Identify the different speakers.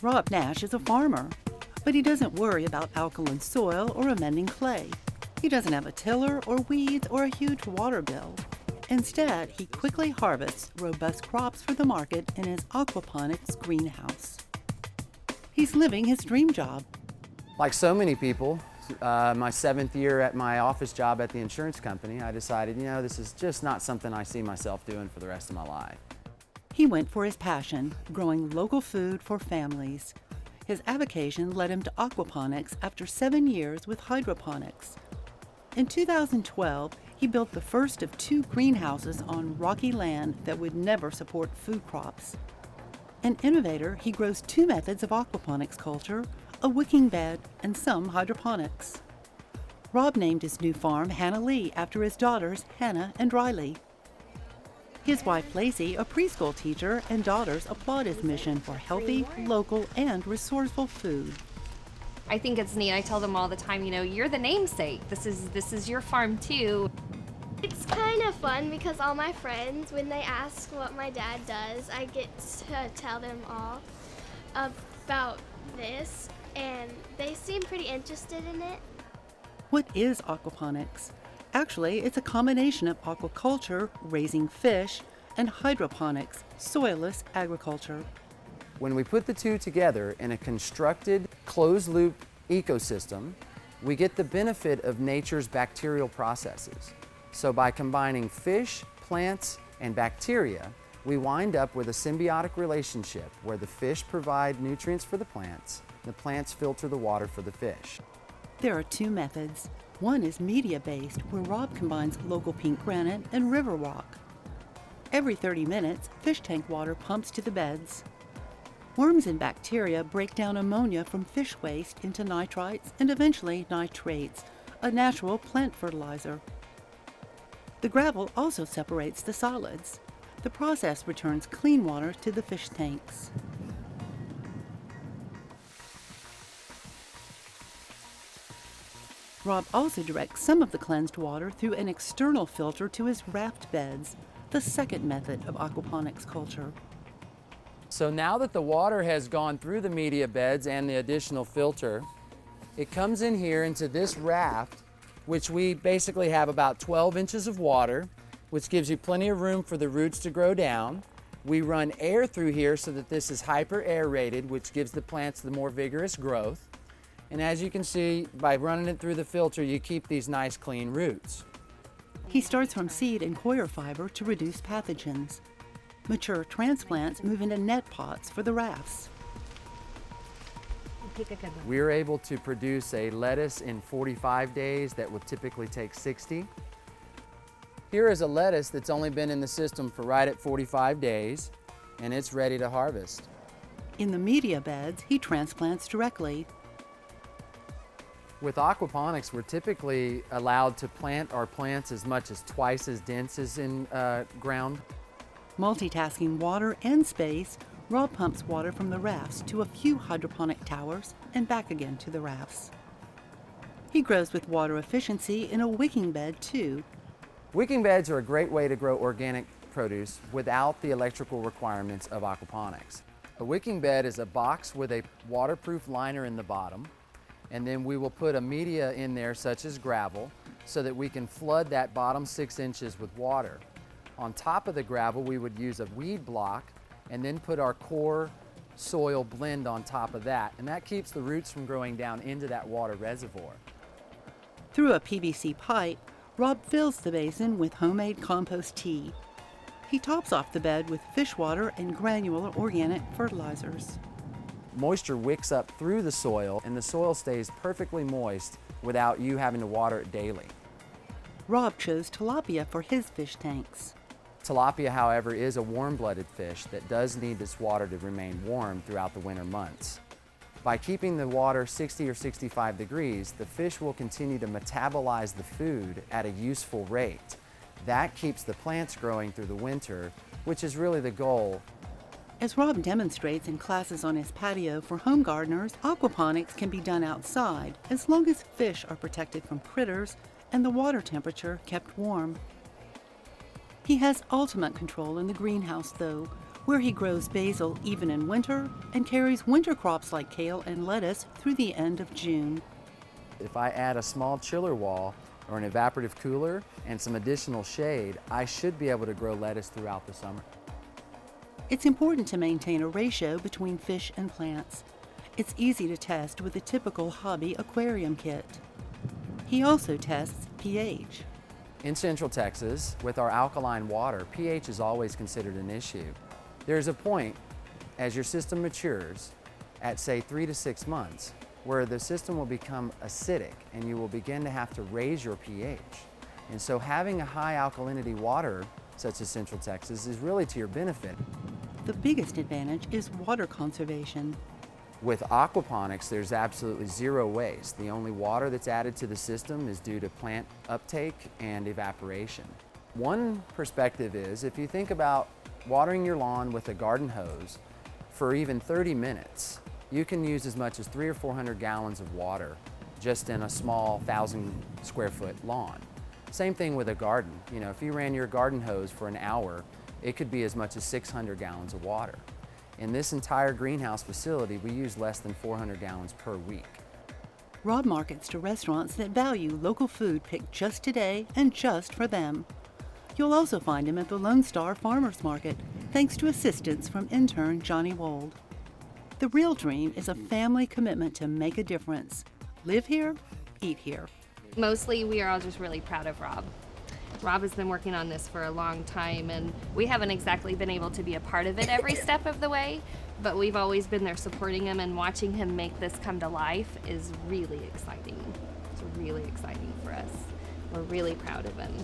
Speaker 1: Rob Nash is a farmer, but he doesn't worry about alkaline soil or amending clay. He doesn't have a tiller or weeds or a huge water bill. Instead, he quickly harvests robust crops for the market in his aquaponics greenhouse. He's living his dream job.
Speaker 2: Like so many people, my 7th year at my office job at the insurance company, I decided, this is just not something I see myself doing for the rest of my life.
Speaker 1: He went for his passion, growing local food for families. His avocation led him to aquaponics after 7 years with hydroponics. In 2012, he built the first of 2 greenhouses on rocky land that would never support food crops. An innovator, he grows 2 methods of aquaponics culture, a wicking bed and some hydroponics. Rob named his new farm Hannah Lee after his daughters Hannah and Riley. His wife Lacey, a preschool teacher, and daughters applaud his mission for healthy, local, and resourceful food.
Speaker 3: I think it's neat. I tell them all the time, you're the namesake. This is your farm too.
Speaker 4: It's kind of fun because all my friends, when they ask what my dad does, I get to tell them all about this, and they seem pretty interested in it.
Speaker 1: What is aquaponics? Actually, it's a combination of aquaculture, raising fish, and hydroponics, soilless agriculture.
Speaker 2: When we put the 2 together in a constructed, closed-loop ecosystem, we get the benefit of nature's bacterial processes. So by combining fish, plants, and bacteria, we wind up with a symbiotic relationship where the fish provide nutrients for the plants filter the water for the fish.
Speaker 1: There are 2 methods. One is media-based, where Rob combines local pink granite and river rock. Every 30 minutes, fish tank water pumps to the beds. Worms and bacteria break down ammonia from fish waste into nitrites and eventually nitrates, a natural plant fertilizer. The gravel also separates the solids. The process returns clean water to the fish tanks. Rob also directs some of the cleansed water through an external filter to his raft beds, the second method of aquaponics culture.
Speaker 2: So now that the water has gone through the media beds and the additional filter, it comes in here into this raft, which we basically have about 12 inches of water, which gives you plenty of room for the roots to grow down. We run air through here so that this is hyper aerated, which gives the plants the more vigorous growth. And as you can see, by running it through the filter, you keep these nice clean roots.
Speaker 1: He starts from seed and coir fiber to reduce pathogens. Mature transplants move into net pots for the rafts.
Speaker 2: We are able to produce a lettuce in 45 days that would typically take 60. Here is a lettuce that's only been in the system for right at 45 days, and it's ready to harvest.
Speaker 1: In the media beds, he transplants directly.
Speaker 2: With aquaponics, we're typically allowed to plant our plants as much as twice as dense as in ground.
Speaker 1: Multitasking water and space, Rob pumps water from the rafts to a few hydroponic towers and back again to the rafts. He grows with water efficiency in a wicking bed too.
Speaker 2: Wicking beds are a great way to grow organic produce without the electrical requirements of aquaponics. A wicking bed is a box with a waterproof liner in the bottom, and then we will put a media in there such as gravel so that we can flood that bottom 6 inches with water. On top of the gravel, we would use a weed block and then put our core soil blend on top of that, and that keeps the roots from growing down into that water reservoir.
Speaker 1: Through a PVC pipe, Rob fills the basin with homemade compost tea. He tops off the bed with fish water and granular organic fertilizers.
Speaker 2: Moisture wicks up through the soil, and the soil stays perfectly moist without you having to water it daily.
Speaker 1: Rob chose tilapia for his fish tanks.
Speaker 2: Tilapia, however, is a warm-blooded fish that does need its water to remain warm throughout the winter months. By keeping the water 60 or 65 degrees, the fish will continue to metabolize the food at a useful rate. That keeps the plants growing through the winter, which is really the goal.
Speaker 1: As Rob demonstrates in classes on his patio for home gardeners, aquaponics can be done outside as long as fish are protected from critters and the water temperature kept warm. He has ultimate control in the greenhouse though. where he grows basil even in winter and carries winter crops like kale and lettuce through the end of June.
Speaker 2: If I add a small chiller wall or an evaporative cooler and some additional shade, I should be able to grow lettuce throughout the summer.
Speaker 1: It's important to maintain a ratio between fish and plants. It's easy to test with a typical hobby aquarium kit. He also tests pH.
Speaker 2: In Central Texas, with our alkaline water, pH is always considered an issue. There's a point, as your system matures, at say 3 to 6 months, where the system will become acidic and you will begin to have to raise your pH. And so having a high alkalinity water, such as Central Texas, is really to your benefit.
Speaker 1: The biggest advantage is water conservation.
Speaker 2: With aquaponics, there's absolutely zero waste. The only water that's added to the system is due to plant uptake and evaporation. One perspective is, if you think about watering your lawn with a garden hose for even 30 minutes, you can use as much as 300 or 400 gallons of water just in a small 1,000 square foot lawn. Same thing with a garden. You know, if you ran your garden hose for an hour, it could be as much as 600 gallons of water. In this entire greenhouse facility, we use less than 400 gallons per week.
Speaker 1: Rob markets to restaurants that value local food picked just today and just for them. You'll also find him at the Lone Star Farmers Market, thanks to assistance from intern Johnny Wold. The real dream is a family commitment to make a difference. Live here, eat here.
Speaker 3: Mostly, we are all just really proud of Rob. Rob has been working on this for a long time, and we haven't exactly been able to be a part of it every step of the way, but we've always been there supporting him, and watching him make this come to life is really exciting. It's really exciting for us. We're really proud of him.